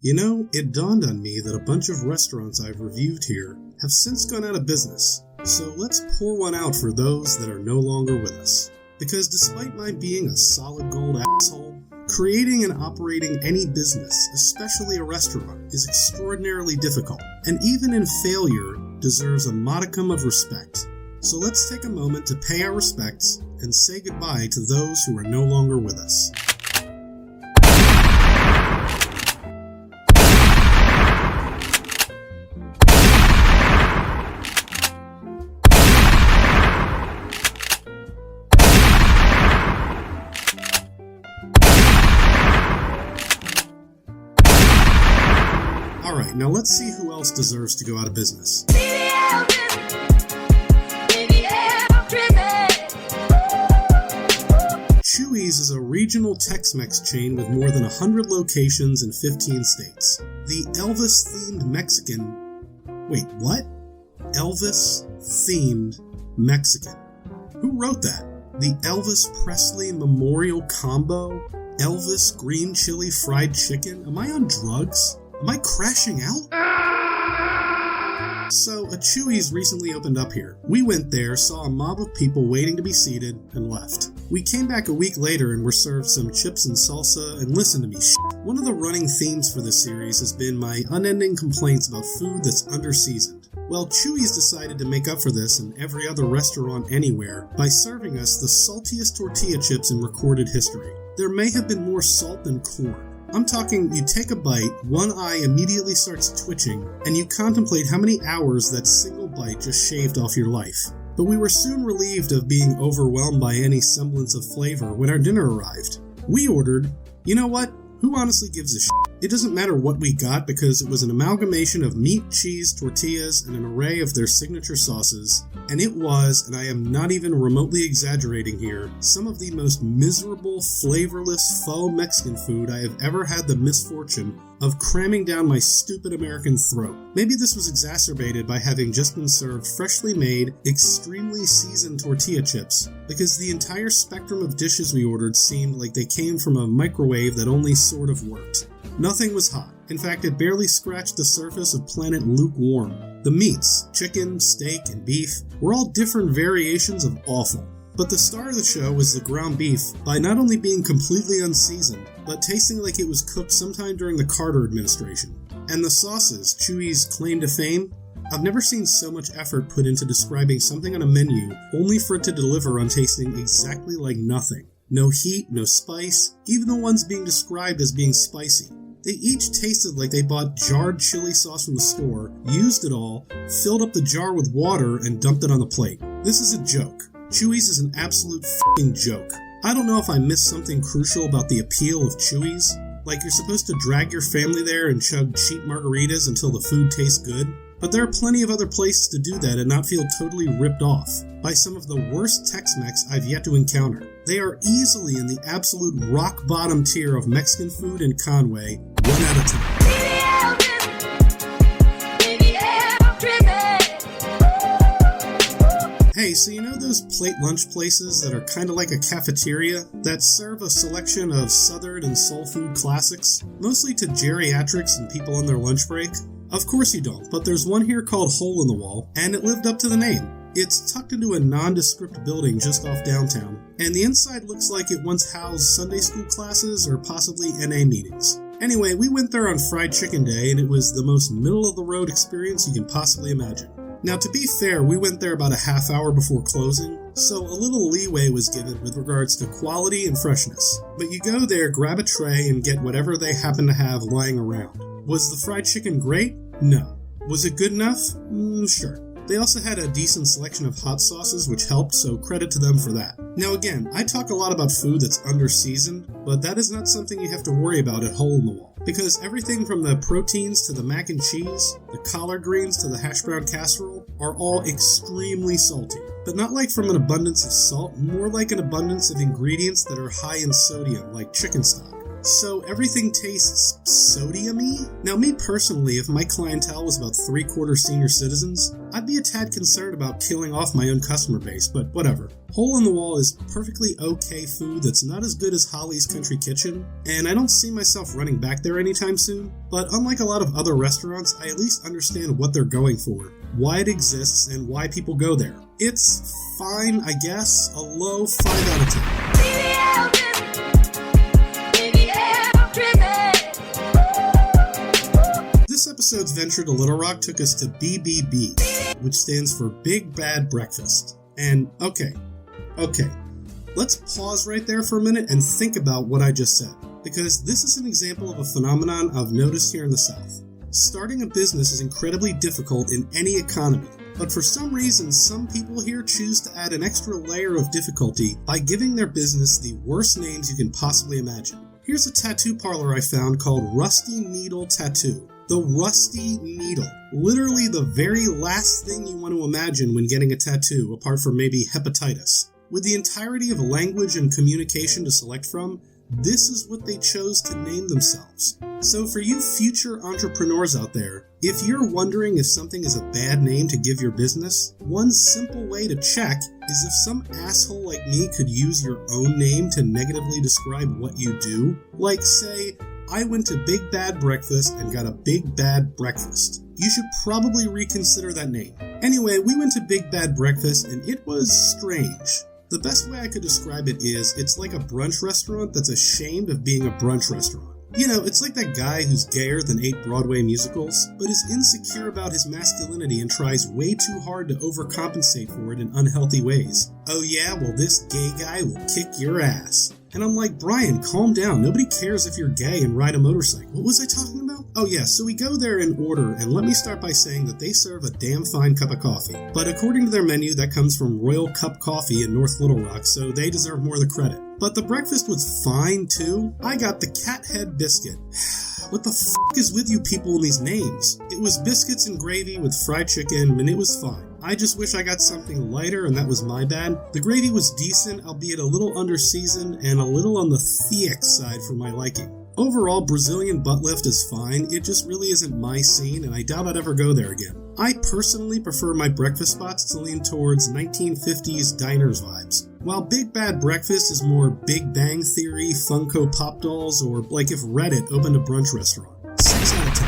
You know, it dawned on me that a bunch of restaurants I've reviewed here have since gone out of business, so let's pour one out for those that are no longer with us. Because despite my being a solid gold asshole, creating and operating any business, especially a restaurant, is extraordinarily difficult, and even in failure, deserves a modicum of respect. So let's take a moment to pay our respects and say goodbye to those who are no longer with us. Alright, now let's see who else deserves to go out of business. Chewies is a regional Tex-Mex chain with more than 100 locations in 15 states. The Elvis-themed Mexican... Wait, what? Elvis-themed Mexican. Who wrote that? The Elvis Presley Memorial Combo? Elvis Green Chili Fried Chicken? Am I on drugs? Am I crashing out? So, a Chewies recently opened up here. We went there, saw a mob of people waiting to be seated, and left. We came back a week later and were served some chips and salsa, and listen to me, One of the running themes for this series has been my unending complaints about food that's under-seasoned. Well, Chewies decided to make up for this and every other restaurant anywhere by serving us the saltiest tortilla chips in recorded history. There may have been more salt than corn. I'm talking, you take a bite, one eye immediately starts twitching, and you contemplate how many hours that single bite just shaved off your life. But we were soon relieved of being overwhelmed by any semblance of flavor when our dinner arrived. We ordered, you know what? Who honestly gives a shit? It doesn't matter what we got because it was an amalgamation of meat, cheese, tortillas, and an array of their signature sauces. And it was, and I am not even remotely exaggerating here, some of the most miserable, flavorless faux Mexican food I have ever had the misfortune of cramming down my stupid American throat. Maybe this was exacerbated by having just been served freshly made, extremely seasoned tortilla chips, because the entire spectrum of dishes we ordered seemed like they came from a microwave that only sort of worked. Nothing was hot. In fact, it barely scratched the surface of planet lukewarm. The meats, chicken, steak, and beef, were all different variations of awful. But the star of the show was the ground beef, by not only being completely unseasoned, but tasting like it was cooked sometime during the Carter administration. And the sauces, Chewy's claim to fame? I've never seen so much effort put into describing something on a menu, only for it to deliver on tasting exactly like nothing. No heat, no spice, even the ones being described as being spicy. They each tasted like they bought jarred chili sauce from the store, used it all, filled up the jar with water, and dumped it on the plate. This is a joke. Chewies is an absolute f***ing joke. I don't know if I missed something crucial about the appeal of Chewies. Like you're supposed to drag your family there and chug cheap margaritas until the food tastes good. But there are plenty of other places to do that and not feel totally ripped off by some of the worst Tex-Mex I've yet to encounter. They are easily in the absolute rock bottom tier of Mexican food in Conway, 1 out of 10. Hey, so you know those plate lunch places that are kind of like a cafeteria that serve a selection of southern and soul food classics, mostly to geriatrics and people on their lunch break? Of course you don't, but there's one here called Hole in the Wall, and it lived up to the name. It's tucked into a nondescript building just off downtown, and the inside looks like it once housed Sunday school classes or possibly NA meetings. Anyway, we went there on Fried Chicken Day, and it was the most middle-of-the-road experience you can possibly imagine. Now, to be fair, we went there about a half hour before closing, so a little leeway was given with regards to quality and freshness. But you go there, grab a tray, and get whatever they happen to have lying around. Was the fried chicken great? No. Was it good enough? Sure. They also had a decent selection of hot sauces, which helped, so credit to them for that. Now again, I talk a lot about food that's under-seasoned, but that is not something you have to worry about at Hole in the Wall. Because everything from the proteins to the mac and cheese, the collard greens to the hash brown casserole, are all extremely salty. But not like from an abundance of salt, more like an abundance of ingredients that are high in sodium, like chicken stock. So everything tastes sodium-y? Now me personally, if my clientele was about 3/4 senior citizens, I'd be a tad concerned about killing off my own customer base, but whatever. Hole in the Wall is perfectly okay food that's not as good as Holly's Country Kitchen, and I don't see myself running back there anytime soon, but unlike a lot of other restaurants, I at least understand what they're going for, why it exists, and why people go there. It's fine, I guess, a low 5 out of 10. This episode's venture to Little Rock took us to BBB, which stands for Big Bad Breakfast. And okay, let's pause right there for a minute and think about what I just said, because this is an example of a phenomenon I've noticed here in the South. Starting a business is incredibly difficult in any economy, but for some reason some people here choose to add an extra layer of difficulty by giving their business the worst names you can possibly imagine. Here's a tattoo parlor I found called Rusty Needle Tattoo. The Rusty Needle. Literally the very last thing you want to imagine when getting a tattoo, apart from maybe hepatitis. With the entirety of language and communication to select from, this is what they chose to name themselves. So for you future entrepreneurs out there, if you're wondering if something is a bad name to give your business, one simple way to check is if some asshole like me could use your own name to negatively describe what you do. Like say, I went to Big Bad Breakfast and got a Big Bad Breakfast. You should probably reconsider that name. Anyway, we went to Big Bad Breakfast and it was strange. The best way I could describe it is, it's like a brunch restaurant that's ashamed of being a brunch restaurant. You know, it's like that guy who's gayer than 8 Broadway musicals, but is insecure about his masculinity and tries way too hard to overcompensate for it in unhealthy ways. Oh yeah, well this gay guy will kick your ass. And I'm like, Brian, calm down. Nobody cares if you're gay and ride a motorcycle. What was I talking about? Oh yeah, so we go there in order, and let me start by saying that they serve a damn fine cup of coffee. But according to their menu, that comes from Royal Cup Coffee in North Little Rock, so they deserve more of the credit. But the breakfast was fine too. I got the cat head biscuit. What the f*** is with you people in these names? It was biscuits and gravy with fried chicken, and it was fine. I just wish I got something lighter, and that was my bad. The gravy was decent, albeit a little under-seasoned and a little on the thick side for my liking. Overall, Brazilian butt lift is fine, it just really isn't my scene, and I doubt I'd ever go there again. I personally prefer my breakfast spots to lean towards 1950s diners vibes. While Big Bad Breakfast is more Big Bang Theory, Funko Pop dolls, or like if Reddit opened a brunch restaurant. 6 out of 10.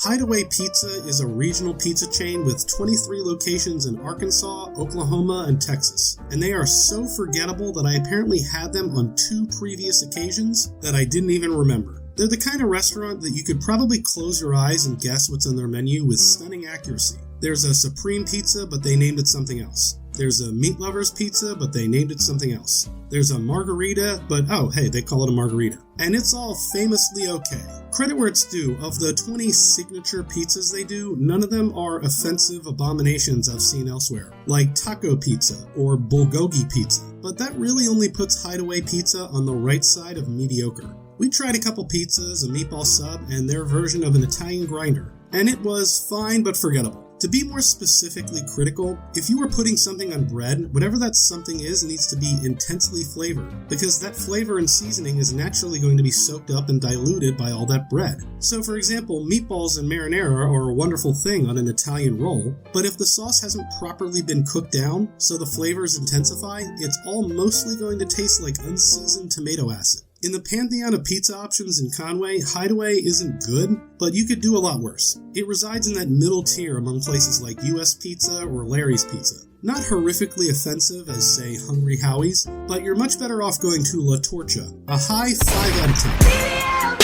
Hideaway Pizza is a regional pizza chain with 23 locations in Arkansas, Oklahoma, and Texas. And they are so forgettable that I apparently had them on 2 previous occasions that I didn't even remember. They're the kind of restaurant that you could probably close your eyes and guess what's on their menu with stunning accuracy. There's a Supreme Pizza, but they named it something else. There's a Meat Lovers Pizza, but they named it something else. There's a Margarita, but oh hey, they call it a Margarita. And it's all famously okay. Credit where it's due, of the 20 signature pizzas they do, none of them are offensive abominations I've seen elsewhere, like Taco Pizza or Bulgogi Pizza. But that really only puts Hideaway Pizza on the right side of mediocre. We tried a couple pizzas, a meatball sub, and their version of an Italian grinder, and it was fine but forgettable. To be more specifically critical, if you were putting something on bread, whatever that something is needs to be intensely flavored, because that flavor and seasoning is naturally going to be soaked up and diluted by all that bread. So for example, meatballs and marinara are a wonderful thing on an Italian roll, but if the sauce hasn't properly been cooked down, so the flavors intensify, it's all mostly going to taste like unseasoned tomato acid. In the pantheon of pizza options in Conway, Hideaway isn't good, but you could do a lot worse. It resides in that middle tier among places like US Pizza or Larry's Pizza. Not horrifically offensive as, say, Hungry Howie's, but you're much better off going to La Torcha. A high 5 out of 10.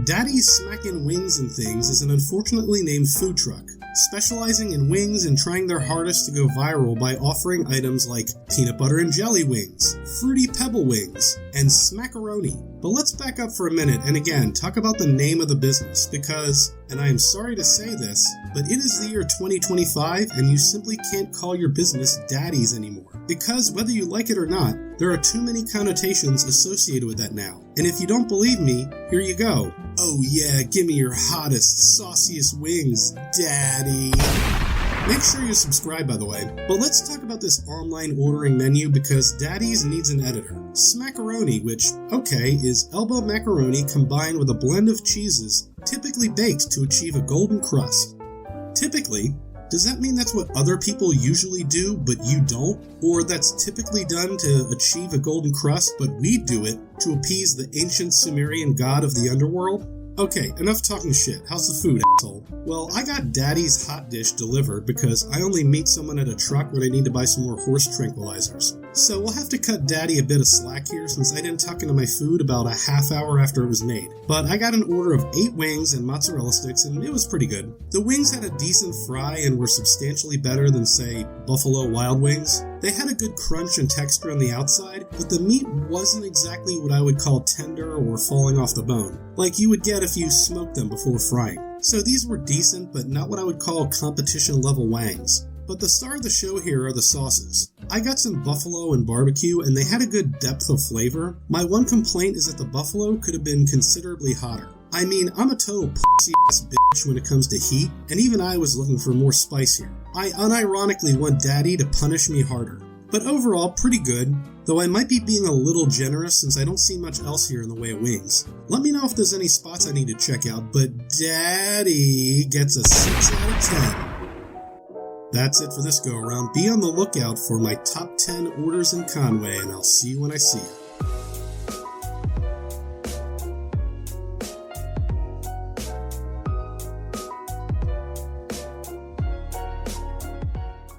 Daddy's Smackin Wings and Things is an unfortunately named food truck, specializing in wings and trying their hardest to go viral by offering items like peanut butter and jelly wings, fruity pebble wings, and smackaroni. But let's back up for a minute and again talk about the name of the business because, and I am sorry to say this, but it is the year 2025 and you simply can't call your business Daddy's anymore. Because whether you like it or not, there are too many connotations associated with that now. And if you don't believe me, here you go. Oh yeah, give me your hottest, sauciest wings, Daddy. Make sure you subscribe, by the way. But let's talk about this online ordering menu because Daddy's needs an editor. Smackaroni, which, okay, is elbow macaroni combined with a blend of cheeses, typically baked to achieve a golden crust. Typically? Does that mean that's what other people usually do, but you don't? Or that's typically done to achieve a golden crust, but we do it to appease the ancient Sumerian god of the underworld? Okay, enough talking shit. How's the food, asshole? Well, I got Daddy's hot dish delivered because I only meet someone at a truck when I need to buy some more horse tranquilizers. So we'll have to cut Daddy a bit of slack here since I didn't tuck into my food about a half hour after it was made. But I got an order of 8 wings and mozzarella sticks and it was pretty good. The wings had a decent fry and were substantially better than, say, Buffalo Wild Wings. They had a good crunch and texture on the outside, but the meat wasn't exactly what I would call tender or falling off the bone, like you would get if you smoked them before frying. So these were decent, but not what I would call competition-level wangs. But the star of the show here are the sauces. I got some buffalo and barbecue, and they had a good depth of flavor. My one complaint is that the buffalo could have been considerably hotter. I mean, I'm a total pussy-ass bitch when it comes to heat, and even I was looking for more spice here. I unironically want Daddy to punish me harder. But overall, pretty good, though I might be being a little generous since I don't see much else here in the way of wings. Let me know if there's any spots I need to check out, but Daddy gets a 6 out of 10. That's it for this go-around. Be on the lookout for my top 10 orders in Conway, and I'll see you when I see you.